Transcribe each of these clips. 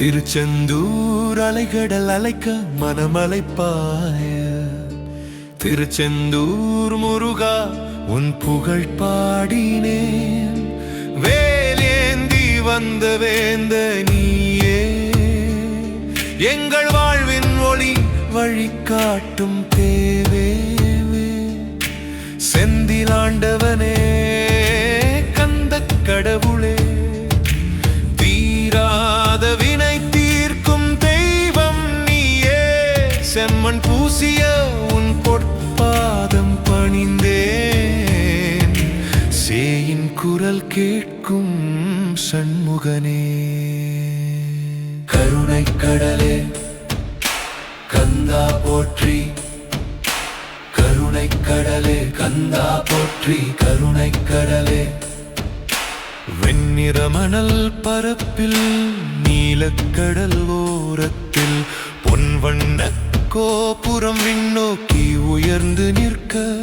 திருச்செந்தூர் அலைகடல் அலைக்க மனமலைப்பாய திருச்செந்தூர் முருகா உன் புகழ் பாடினேன். வேலேந்தி வந்த வேந்த நீயே எங்கள் வாழ்வின் ஒளி வழிகாட்டும் தேவேவே. செந்திலாண்டவனே கந்தக் கடவுளே தீராத வினை தீர்க்கும் தெய்வம் நீயே. செம்மண் பூசிய உன் பொற்பாதம் பணிந்தேன். சேயின் குரல் கேட்கும் சண்முகனே. கருணை கடலே கந்தா போற்றி, கருணை கடலே கந்தா போற்றி, கருணை கடலே. வெண்ணிற மணல் பரப்பில் நீலக்கடல் ஓரத்தில் பொன்வண்ண கோபுரம் விண்ணோக்கி உயர்ந்து நிற்க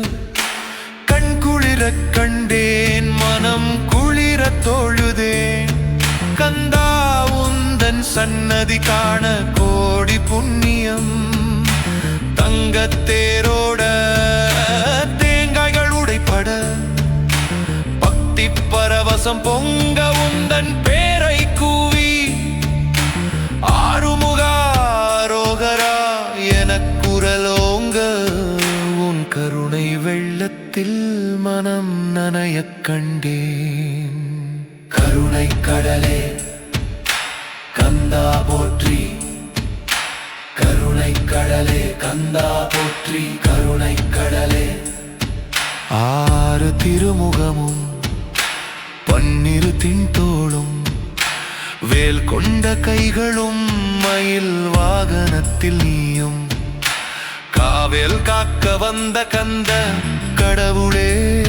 கண்குளிர கண்டேன், மனம் குளிர தொழுதேன். கந்தா உந்தன் சன்னதி காண கோடி புண்ணியம். தங்கத்தேரோட தேங்காய்கள் உடைப்பட பக்தி பரவசம் பொங்க உந்தன் பேரை கூவி ஆறுமுகாரோகரா எனக் குரலோங்க. உன் கருணை வெள்ளத்தில் மனம் நனையக் கண்டேன். கருணை கடலே கந்தா போற்றி, கருணை கடலே கந்தா போற்றி, கருணை கடலே. ஆறு திருமுகமும் பன்னிரு தின்தோளும் வேல் கொண்ட கைகளும் மயில் வாகனத்தில் நீயும் காவேல் காக்க வந்த கந்த கடவுளே.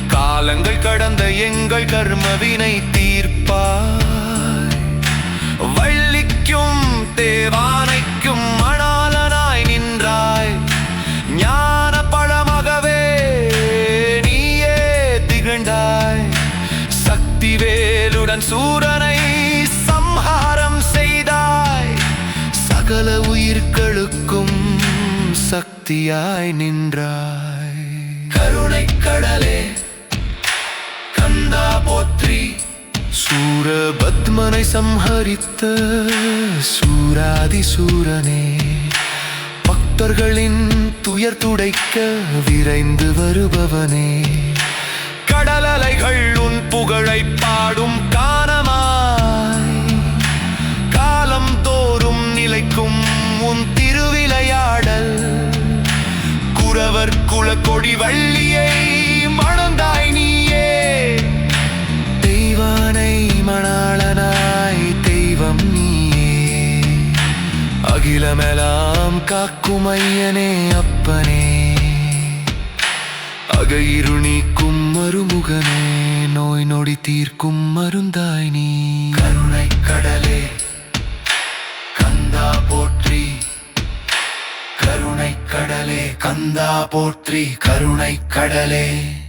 காலங்கள் கடந்த எங்கள் கர்மவினை தீர்ப்பாய். வள்ளிக்கும் தேவானைக்கும் மணாளனாய் நின்றாய். ஞான பழமகவே நீயே திகழ்ந்தாய். சக்தி வேலுடன் சூரனை சம்ஹாரம் செய்தாய். சகல உயிர்களுக்கும் சக்தியாய் நின்றாய். கருணை கடலே கந்தா போற்றி, சூரபத்மனை சம்ஹரித்த சூராதி சூரனே. பக்தர்களின் துயர் துடைக்க விரைந்து வருபவனே. கடல் அலைகள் உன் புகழை பாடும் கானமாய். காலம் தோறும் நிலைக்கும் உன் திருவிளையாடல். குரவர் குலக்கொடி வள்ளியை மணந்தாய் நீயே. தெய்வானை மணாளனாய் தெய்வம் நீயே. அகிலமெல்லாம் காக்கும் ஐயனே அப்பனே. அகையிருள் நீக்கும் மருமுகனே, நோய் நொடி தீர்க்கும் மருந்தாய் நீ. கருணை கடலே கந்தா போற்றி, கருணை கடலே கந்தா போற்றி, கருணை கடலே.